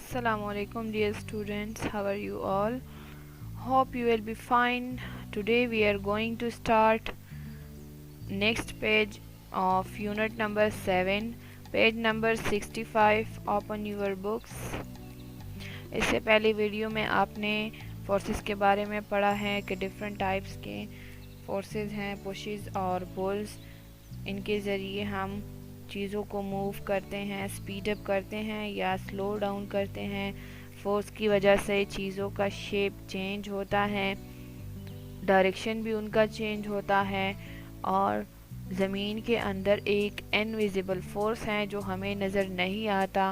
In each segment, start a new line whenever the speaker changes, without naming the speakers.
Assalamu alaikum dear students, how are you all? Hope you will be fine. Today we are going to start next page of unit number 7, page number 65. Open your books. اس سے پہلی video میں آپ نے forces کے بارے میں پڑھا ہے کہ ڈیفرنٹ ٹائپس کے فورسز ہیں، پشز اور پولز. ان کے ذریعے ہم چیزوں کو موو کرتے ہیں، اسپیڈ اپ کرتے ہیں یا سلو ڈاؤن کرتے ہیں. فورس کی وجہ سے چیزوں کا شیپ چینج ہوتا ہے، ڈائریکشن بھی ان کا چینج ہوتا ہے، اور زمین کے اندر ایک انویزیبل فورس ہے جو ہمیں نظر نہیں آتا.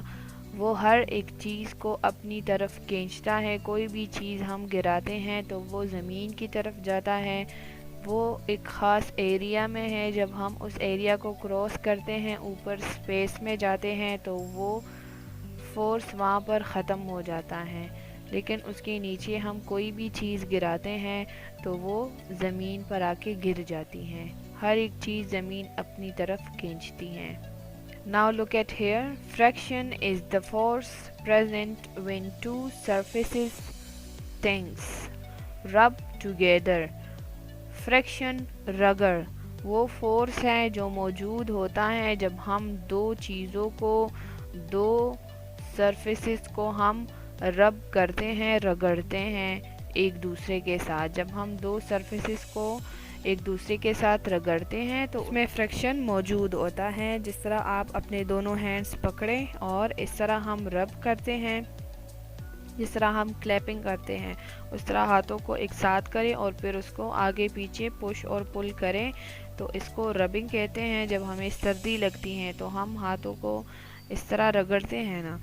وہ ہر ایک چیز کو اپنی طرف کھینچتا ہے. کوئی بھی چیز ہم گراتے ہیں تو وہ زمین کی طرف جاتا ہے. وہ ایک خاص ایریا میں ہے، جب ہم اس ایریا کو کراس کرتے ہیں، اوپر اسپیس میں جاتے ہیں تو وہ فورس وہاں پر ختم ہو جاتا ہے. لیکن اس کے نیچے ہم کوئی بھی چیز گراتے ہیں تو وہ زمین پر آ کے گر جاتی ہیں. ہر ایک چیز زمین اپنی طرف کھینچتی ہے. Now look at here. Friction is the force present when two surfaces things rub together. Friction رگڑ وہ فورس ہے جو موجود ہوتا ہے جب ہم دو چیزوں کو، دو سرفیسز کو ہم رب کرتے ہیں، رگڑتے ہیں ایک دوسرے کے ساتھ. جب ہم دو سرفیسز کو ایک دوسرے کے ساتھ رگڑتے ہیں تو اس میں فریکشن موجود ہوتا ہے. جس طرح آپ اپنے دونوں ہینڈز پکڑیں اور اس طرح ہم رب کرتے ہیں، جس طرح ہم کلیپنگ کرتے ہیں، اس طرح ہاتھوں کو ایک ساتھ کریں اور پھر اس کو آگے پیچھے پش اور پل کریں تو اس کو ربنگ کہتے ہیں. جب ہمیں سردی لگتی ہے تو ہم ہاتھوں کو اس طرح رگڑتے ہیں نا،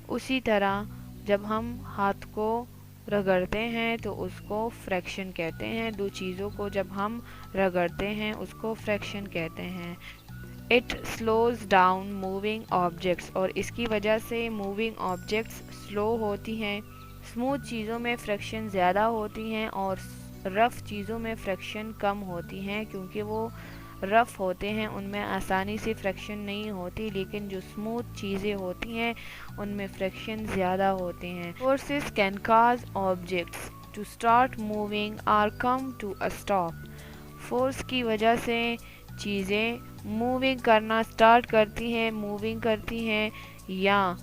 اسی طرح جب ہم ہاتھ کو رگڑتے ہیں تو اس کو فریکشن کہتے ہیں. دو چیزوں کو جب ہم رگڑتے ہیں اس کو فریکشن کہتے ہیں. It slows down moving objects اور اس کی وجہ سے موونگ آبجیکٹس سلو ہوتی ہیں. اسموتھ چیزوں میں فریکشن زیادہ ہوتی ہیں اور رف چیزوں میں فریکشن کم ہوتی ہیں، کیونکہ وہ رف ہوتے ہیں ان میں آسانی سے فریکشن نہیں ہوتی. لیکن جو اسموتھ چیزیں ہوتی ہیں ان میں فریکشن زیادہ ہوتے ہیں. Forces can cause objects to start moving اور come to a stop. Force کی وجہ سے چیزیں موونگ کرنا سٹارٹ کرتی ہیں، موونگ کرتی ہیں، یا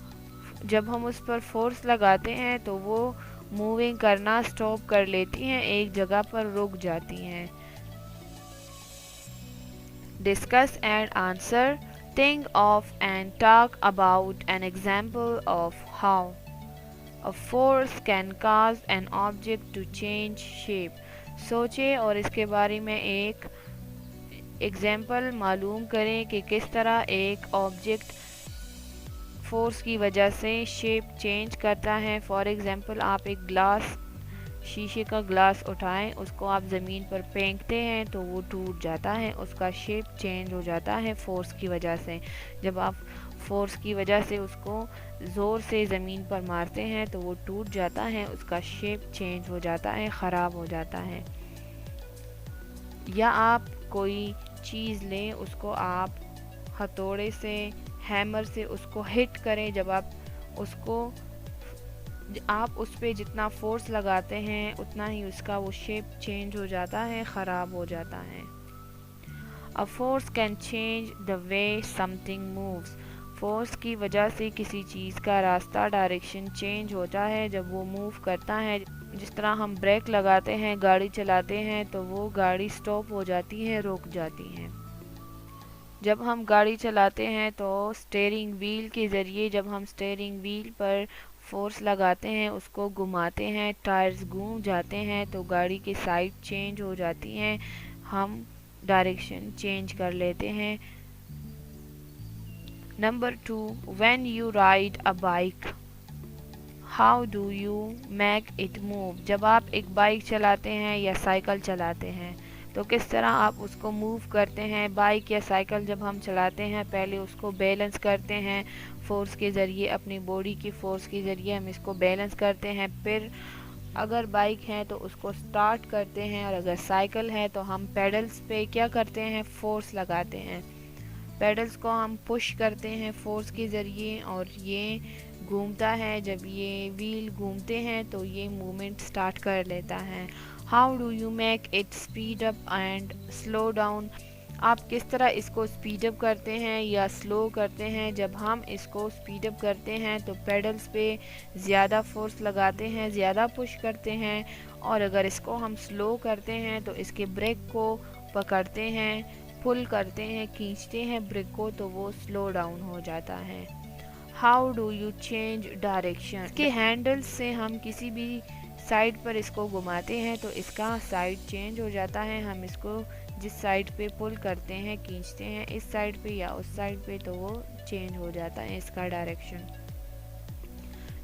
جب ہم اس پر فورس لگاتے ہیں تو وہ موونگ کرنا سٹاپ کر لیتی ہیں، ایک جگہ پر رک جاتی ہیں. Discuss and answer. Think of and talk about an example of how a force can cause an object to change shape. سوچیں اور اس کے بارے میں ایک ایگزامپل معلوم کریں کہ کس طرح ایک آبجیکٹ فورس کی وجہ سے شیپ چینج کرتا ہے. فار ایگزامپل آپ ایک گلاس، شیشے کا گلاس اٹھائیں، اس کو آپ زمین پر پھینکتے ہیں تو وہ ٹوٹ جاتا ہے، اس کا شیپ چینج ہو جاتا ہے فورس کی وجہ سے. جب آپ فورس کی وجہ سے اس کو زور سے زمین پر مارتے ہیں تو وہ ٹوٹ جاتا ہے، اس کا شیپ چینج ہو جاتا ہے، خراب ہو جاتا ہے. یا آپ کوئی چیز لیں، اس کو آپ ہتھوڑے سے، ہیمر سے اس کو ہٹ کریں. جب آپ اس پہ جتنا فورس لگاتے ہیں اتنا ہی اس کا وہ شیپ چینج ہو جاتا ہے، خراب ہو جاتا ہے. A force can change the way something moves. Force کی وجہ سے کسی چیز کا راستہ، ڈائریکشن چینج ہوتا ہے جب وہ موو کرتا ہے. جس طرح ہم بریک لگاتے ہیں، گاڑی چلاتے ہیں تو وہ گاڑی سٹاپ ہو جاتی ہے، رک جاتی ہے. جب ہم گاڑی چلاتے ہیں تو سٹیئرنگ وہیل کے ذریعے جب ہم سٹیئرنگ وہیل پر فورس لگاتے ہیں، اس کو گھماتے ہیں، ٹائرز گھوم جاتے ہیں تو گاڑی کی سائڈ چینج ہو جاتی ہیں، ہم ڈائریکشن چینج کر لیتے ہیں. Number 2. When you ride a bike, how do you make it move? جب آپ ایک بائک چلاتے ہیں یا سائیکل چلاتے ہیں تو کس طرح آپ اس کو موو کرتے ہیں. بائک یا سائیکل جب ہم چلاتے ہیں پہلے اس کو بیلنس کرتے ہیں فورس کے ذریعے، اپنی باڈی کی فورس کے ذریعے ہم اس کو بیلنس کرتے ہیں. پھر اگر بائک ہے تو اس کو سٹارٹ کرتے ہیں، اور اگر سائیکل ہے تو ہم پیڈلز پہ کیا کرتے ہیں، فورس لگاتے ہیں. پیڈلز کو ہم پش کرتے ہیں فورس کے ذریعے اور یہ گھومتا ہے. جب یہ ویل گھومتے ہیں تو یہ موومنٹ سٹارٹ کر لیتا ہے. How do you make it speed up and slow down? آپ کس طرح اس کو اسپیڈ اپ کرتے ہیں یا سلو کرتے ہیں؟ جب ہم اس کو اسپیڈ اپ کرتے ہیں تو پیڈلز پہ زیادہ فورس لگاتے ہیں، زیادہ پش کرتے ہیں، اور اگر اس کو ہم سلو کرتے ہیں تو اس کے بریک کو پکڑتے ہیں، پل کرتے ہیں، کھینچتے ہیں بریک کو تو وہ سلو ڈاؤن ہو جاتا ہے. How do you change direction? اس کے ہینڈل سے ہم کسی بھی سائڈ پر اس کو گھماتے ہیں تو اس کا سائڈ چینج ہو جاتا ہے. ہم اس کو جس سائڈ پہ پل کرتے ہیں، کھینچتے ہیں، اس سائڈ پہ یا اس سائڈ پہ تو وہ چینج ہو جاتا ہے اس کا direction.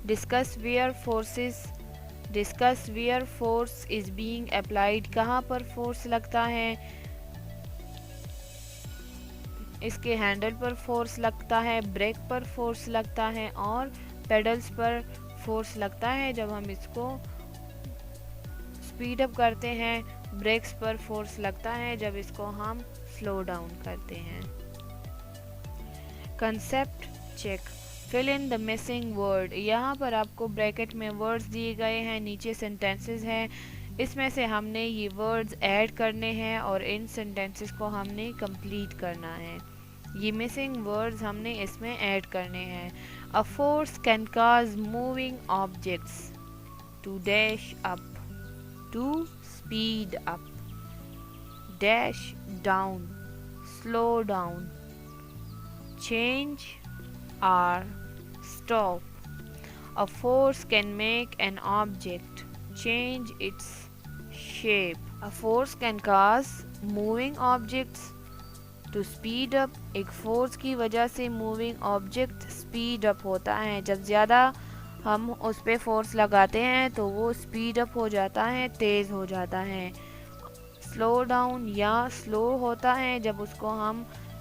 Discuss where force is being applied. کہاں پر فورس لگتا ہے؟ اس کے ہینڈل پر فورس لگتا ہے، بریک پر فورس لگتا ہے اور پیڈلز پر فورس لگتا ہے. جب ہم اس کو اسپیڈ اپ کرتے ہیں بریکس پر فورس لگتا ہے جب اس کو ہم سلو ڈاؤن کرتے ہیں. Concept check. Fill in the missing word. یہاں پر آپ کو بریکٹ میں ورڈز دیے گئے ہیں، نیچے سینٹینسز ہیں. اس میں سے ہم نے یہ ورڈز ایڈ کرنے ہیں اور ان سینٹینسز کو ہم نے کمپلیٹ کرنا ہے. یہ مسنگ ورڈز ہم نے اس میں ایڈ کرنے ہیں. A force can cause moving objects to dash up, to speed up, dash down, slow down, change or stop. A force can make an object change its shape. A force can cause moving objects to speed up. ایک force کی وجہ سے moving object speed up ہوتا ہے. جب زیادہ ہم اس پہ فورس لگاتے ہیں تو وہ اسپیڈ اپ ہو جاتا ہے، تیز ہو جاتا ہے. سلو ڈاؤن یا سلو ہوتا ہے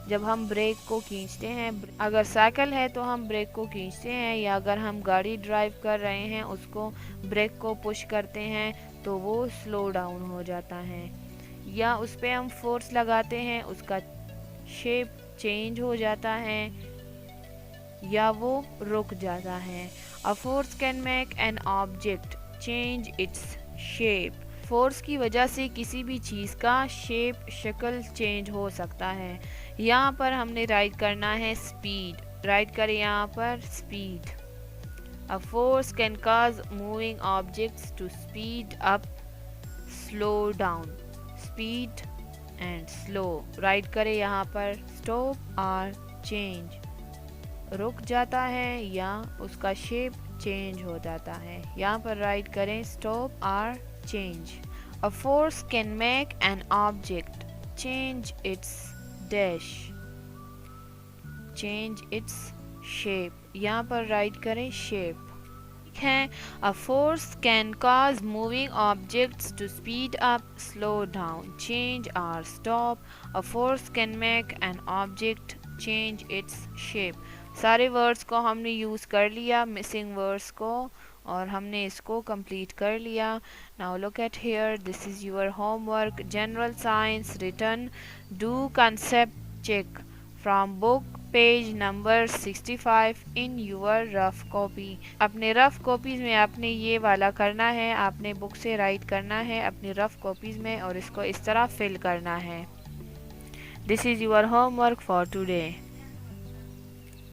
جب ہم بریک کو کھینچتے ہیں. اگر سائیکل ہے تو ہم بریک کو کھینچتے ہیں، یا اگر ہم گاڑی ڈرائیو کر رہے ہیں اس کو بریک کو پش کرتے ہیں تو وہ سلو ڈاؤن ہو جاتا ہے. یا اس پہ ہم فورس لگاتے ہیں، اس کا شیپ چینج ہو جاتا ہے یا وہ رک جاتا ہے. A force can make an object change its shape. Force کی وجہ سے کسی بھی چیز کا شکل چینج ہو سکتا ہے. یہاں پر ہم نے رائٹ کرنا ہے اسپیڈ. رائٹ کریں یہاں پر speed. A force can cause moving objects to speed up, slow down. Speed and slow. Right کریں یہاں پر اسٹاپ اور چینج. رک جاتا ہے یا اس کا شیپ چینج ہو جاتا ہے. یہاں پر رائٹ کریں اسٹاپ اور change. A force can make an object change its dash, change its shape. یہاں پر رائٹ کریں shape. A force can cause moving objects to speed up, slow down, change or stop. A force can make an object change its shape. سارے words کو ہم نے use کر لیا، missing words کو، اور ہم نے اس کو کمپلیٹ کر لیا. Now look at here, this is your homework. General Science written. Do concept check from book page number 65 in your rough copy. اپنے رف کاپیز میں آپ نے یہ والا کرنا ہے، آپ نے بک سے رائٹ کرنا ہے اپنی رف کاپیز میں اور اس کو اس طرح فل کرنا ہے. This is your homework for today.